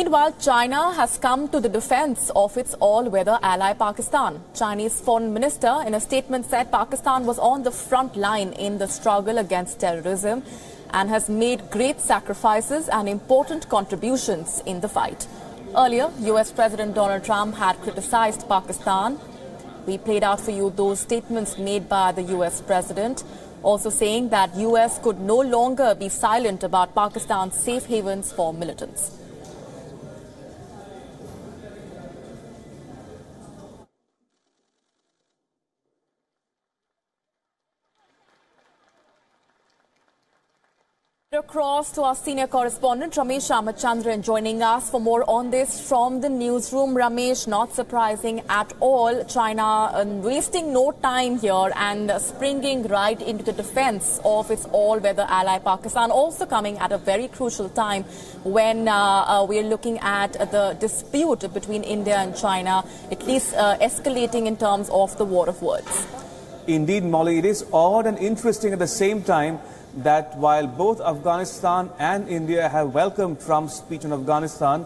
Meanwhile, China has come to the defense of its all-weather ally Pakistan. Chinese foreign minister in a statement said Pakistan was on the front line in the struggle against terrorism and has made great sacrifices and important contributions in the fight. Earlier, US President Donald Trump had criticized Pakistan. We played out for you those statements made by the US President, also saying that US could no longer be silent about Pakistan's safe havens for militants. Across to our senior correspondent Ramesh Amachandran joining us for more on this from the newsroom. Ramesh, not surprising at all, China wasting no time here and springing right into the defense of its all-weather ally Pakistan, also coming at a very crucial time when we're looking at the dispute between India and China, at least escalating in terms of the war of words. Indeed, Molly, it is odd and interesting at the same time that while both Afghanistan and India have welcomed Trump's speech on Afghanistan,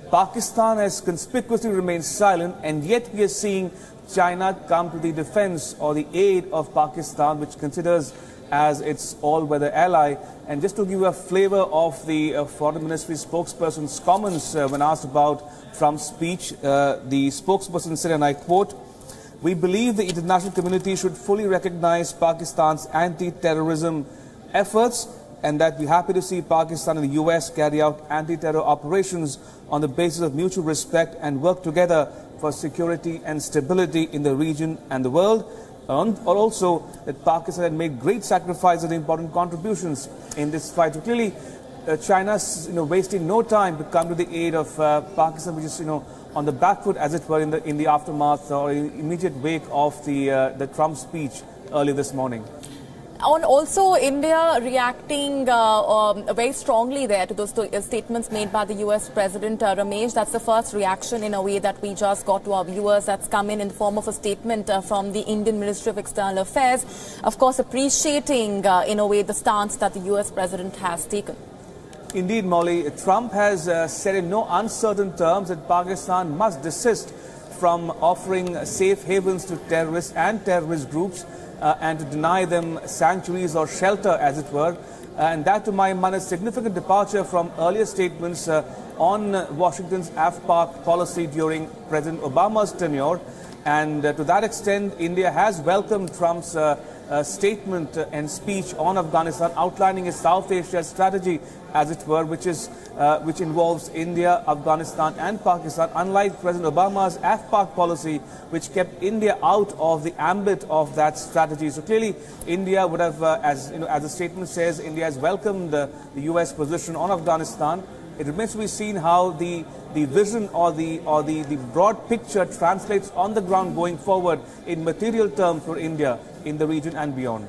Pakistan has conspicuously remained silent, and yet we are seeing China come to the defense or the aid of Pakistan, which considers as its all-weather ally. And just to give you a flavor of the Foreign Ministry spokesperson's comments when asked about Trump's speech, the spokesperson said, and I quote, "We believe the international community should fully recognize Pakistan's anti-terrorism efforts and that we're happy to see Pakistan and the US carry out anti-terror operations on the basis of mutual respect and work together for security and stability in the region and the world." Or also that Pakistan had made great sacrifices and important contributions in this fight. So clearly, China's wasting no time to come to the aid of Pakistan, which is on the back foot, as it were, in the aftermath or immediate wake of the Trump speech earlier this morning. And also, India reacting very strongly there to those statements made by the US President Ramesh. That's the first reaction in a way that we just got to our viewers. That's come in the form of a statement from the Indian Ministry of External Affairs. Of course, appreciating in a way the stance that the US President has taken. Indeed, Molly, Trump has said in no uncertain terms that Pakistan must desist from offering safe havens to terrorists and terrorist groups and to deny them sanctuaries or shelter, as it were. And that, to my mind, is a significant departure from earlier statements on Washington's AfPak policy during President Obama's tenure. And to that extent, India has welcomed Trump's statement and speech on Afghanistan, outlining his South Asia strategy, as it were, which involves India, Afghanistan and Pakistan, unlike President Obama's AfPak policy, which kept India out of the ambit of that strategy. So clearly, India would have, as the statement says, India has welcomed the US position on Afghanistan. It remains to be seen how the vision or the broad picture translates on the ground going forward in material terms for India in the region and beyond.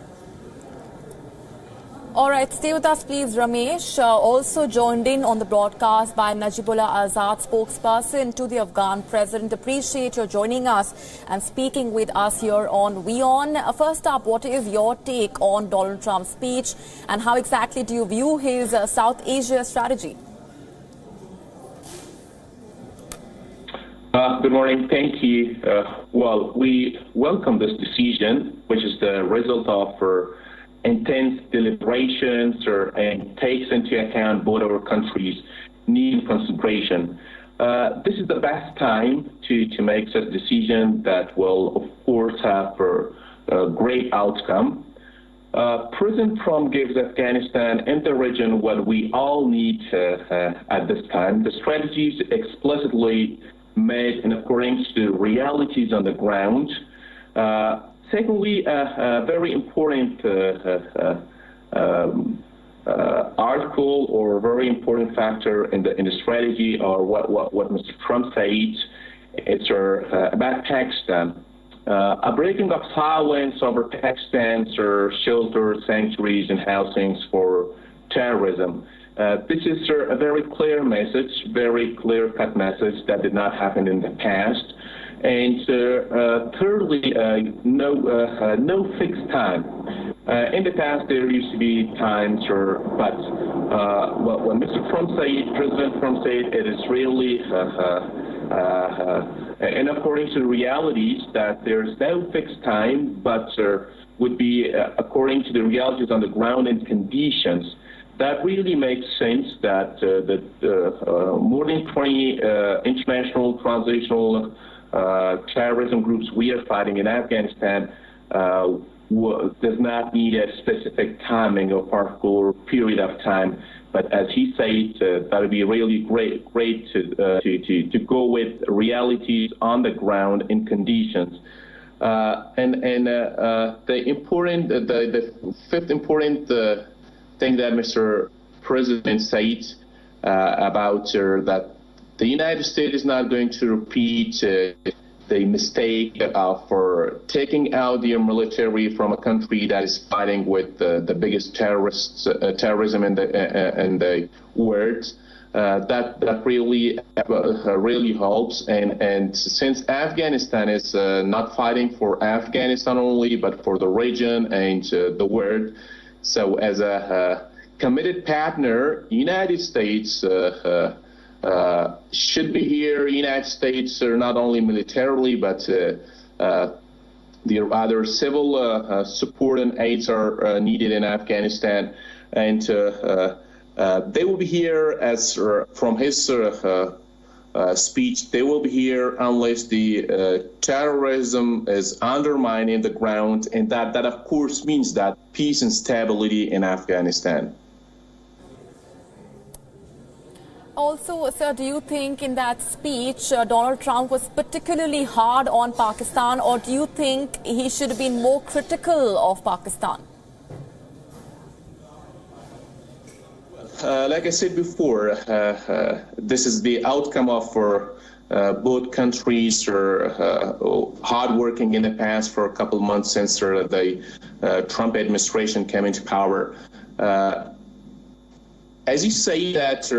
All right, stay with us, please, Ramesh. Also joined in on the broadcast by Najibullah Azad, spokesperson to the Afghan president. Appreciate your joining us and speaking with us here on WION. First up, what is your take on Donald Trump's speech and how exactly do you view his South Asia strategy? Good morning. Thank you. Well, we welcome this decision, which is the result of intense deliberations and takes into account both our countries' need and concentration. This is the best time to make such a decision that will, of course, have a great outcome. President Trump gives Afghanistan and the region what we all need at this time. The strategy is explicitly made in accordance to realities on the ground. Secondly, a very important article or very important factor in the strategy, or what Mr. Trump said, it's about Pakistan. A breaking of silence over Pakistan's shelters, sanctuaries, and housings for terrorism. This is a very clear message, very clear-cut message that did not happen in the past. And thirdly, no fixed time. In the past, there used to be times, but when Mr. Trump said, President Trump said, it is really, and according to the realities, that there's no fixed time, but would be according to the realities on the ground and conditions. That really makes sense that more than 20 international transitional terrorism groups we are fighting in Afghanistan does not need a specific timing or particular period of time. But as he said, that would be really great to go with realities on the ground in conditions. The fifth important thing that Mr. President said about that the United States is not going to repeat the mistake for taking out their military from a country that is fighting with the biggest terrorism in the world. That really helps. And since Afghanistan is not fighting for Afghanistan only, but for the region and the world, so as a committed partner, United States should be here. United States are not only militarily, but their other civil support and aids are needed in Afghanistan, and they will be here as from his speech. They will be here unless the terrorism is undermined in the ground, and that of course means that peace and stability in Afghanistan. Also, sir, do you think in that speech Donald Trump was particularly hard on Pakistan, or do you think he should have been more critical of Pakistan? Like I said before, this is the outcome of both countries hard working in the past for a couple of months since the Trump administration came into power. As you say that,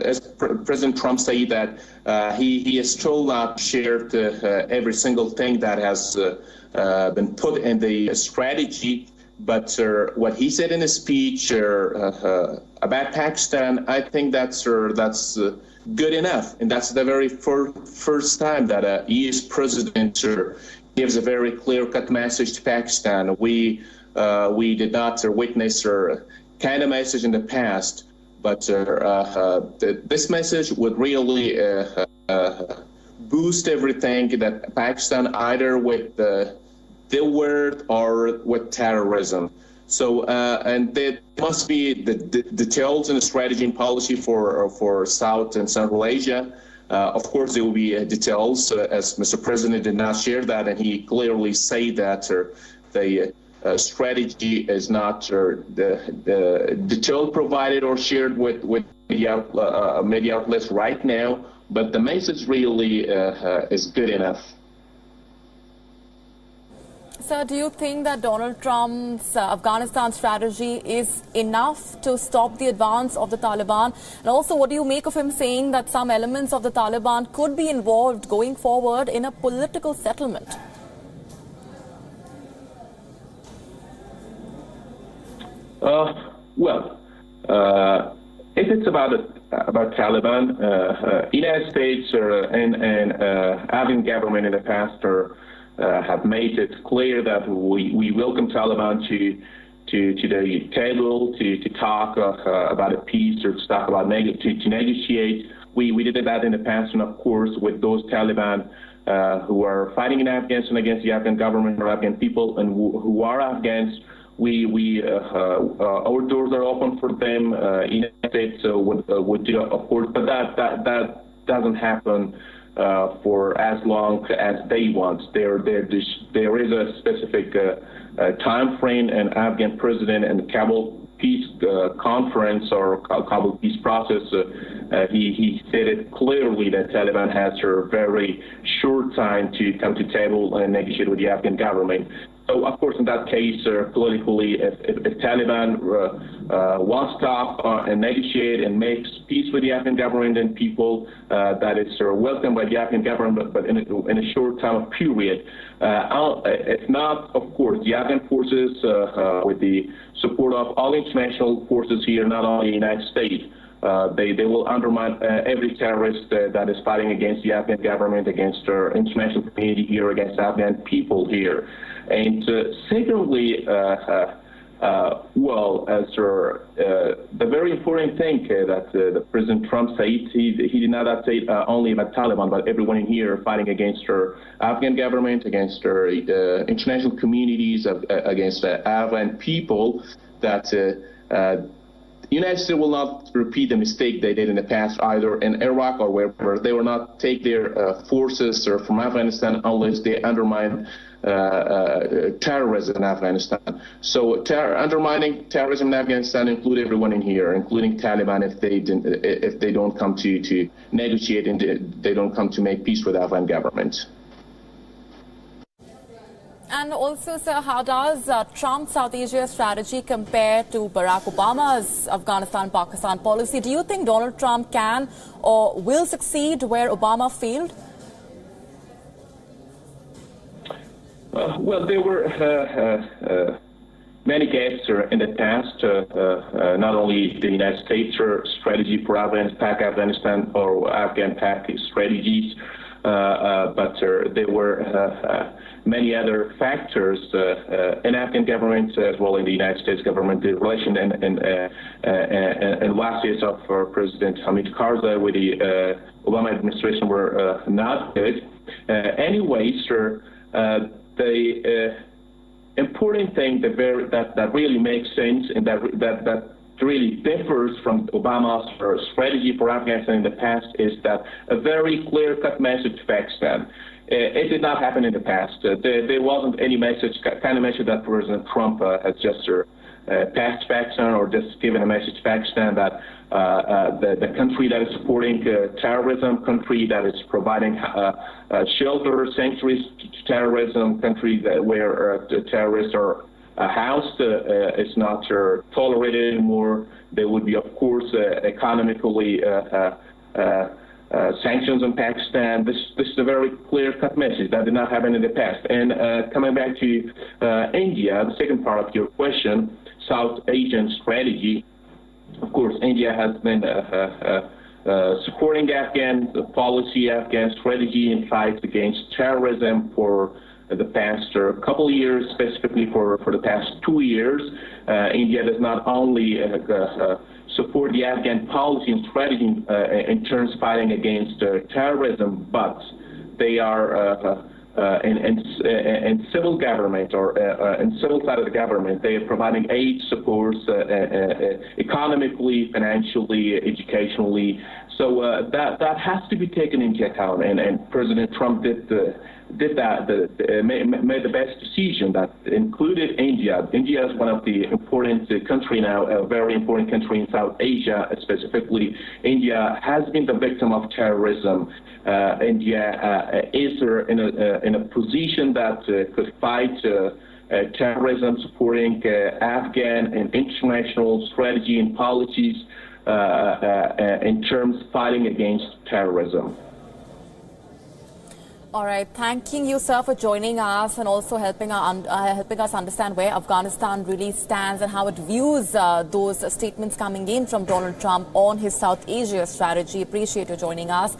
as President Trump said that he has still not shared every single thing that has been put in the strategy, but what he said in his speech about Pakistan, I think that's good enough, and that's the very first time that a U.S. president gives a very clear-cut message to Pakistan. We did not witness kind of message in the past. But this message would really boost everything that Pakistan, either with the word or with terrorism. So, and there must be the details in the strategy and policy for South and Central Asia. Of course, there will be details, as Mr. President did not share that, and he clearly said that the strategy is not the detail provided or shared with media outlets right now, but the message really is good enough. Sir, do you think that Donald Trump's Afghanistan strategy is enough to stop the advance of the Taliban? And also, what do you make of him saying that some elements of the Taliban could be involved going forward in a political settlement? If it's about Taliban, United States and Afghan government in the past have made it clear that we welcome Taliban to the table to talk about a peace or to talk about to negotiate. We did that in the past, and of course with those Taliban who are fighting in Afghanistan against the Afghan government or Afghan people and who are Afghans. Our doors are open for them. United States would do, of course, but that doesn't happen for as long as they want. There is a specific time frame, and Afghan president and Kabul peace conference or Kabul peace process. He stated clearly that Taliban has a very short time to come to table and negotiate with the Afghan government. So, of course, in that case, politically, if Taliban wants to talk and negotiate and makes peace with the Afghan government and people, that is welcomed by the Afghan government, but in a short time period. If not, of course, the Afghan forces, with the support of all international forces here, not only the United States, they will undermine every terrorist that is fighting against the Afghan government, against our international community here, against Afghan people here. And secondly, well, as the very important thing that the President Trump said, he did not say only about Taliban, but everyone in here fighting against our Afghan government, against our international communities, against Afghan people, that the United States will not repeat the mistake they did in the past, either in Iraq or wherever. They will not take their forces from Afghanistan unless they undermine terrorism in Afghanistan. So undermining terrorism in Afghanistan include everyone in here, including Taliban, if they don't come to negotiate and they don't come to make peace with the Afghan government. And also, sir, how does Trump's South Asia strategy compare to Barack Obama's Afghanistan-Pakistan policy? Do you think Donald Trump can or will succeed where Obama failed? Well, there were many gaps in the past, not only the United States strategy for Afghanistan or Afghan-Pak strategies, but there were many other factors in Afghan government as well in the United States government. The relation and last years of President Hamid Karzai with the Obama administration were not good. Anyways, the important thing that really makes sense and that really differs from Obama's strategy for Afghanistan in the past is that a very clear-cut message to Pakistan. It did not happen in the past. There wasn't any kind of message that President Trump has just passed Pakistan or just given a message to Pakistan that the country that is supporting terrorism, country that is providing shelter, sanctuaries to terrorism, country where terrorists are housed is not tolerated anymore. There would be, of course, economically sanctions on Pakistan. This is a very clear-cut message that did not happen in the past. And coming back to India, the second part of your question, South Asian strategy. Of course, India has been supporting Afghan policy, Afghan strategy in fights against terrorism for the past couple of years, specifically for the past 2 years. India does not only support the Afghan policy and strategy in terms of fighting against terrorism, but they are in civil government or in civil side of the government, they are providing aid supports economically, financially, educationally. So that has to be taken into account, and President Trump made the best decision that included India. India is one of the important country now, a very important country in South Asia specifically. India has been the victim of terrorism. India is in a position that could fight terrorism, supporting Afghan and international strategy and policies in terms of fighting against terrorism. All right. Thanking you, sir, for joining us and also helping us understand where Afghanistan really stands and how it views those statements coming in from Donald Trump on his South Asia strategy. Appreciate you joining us.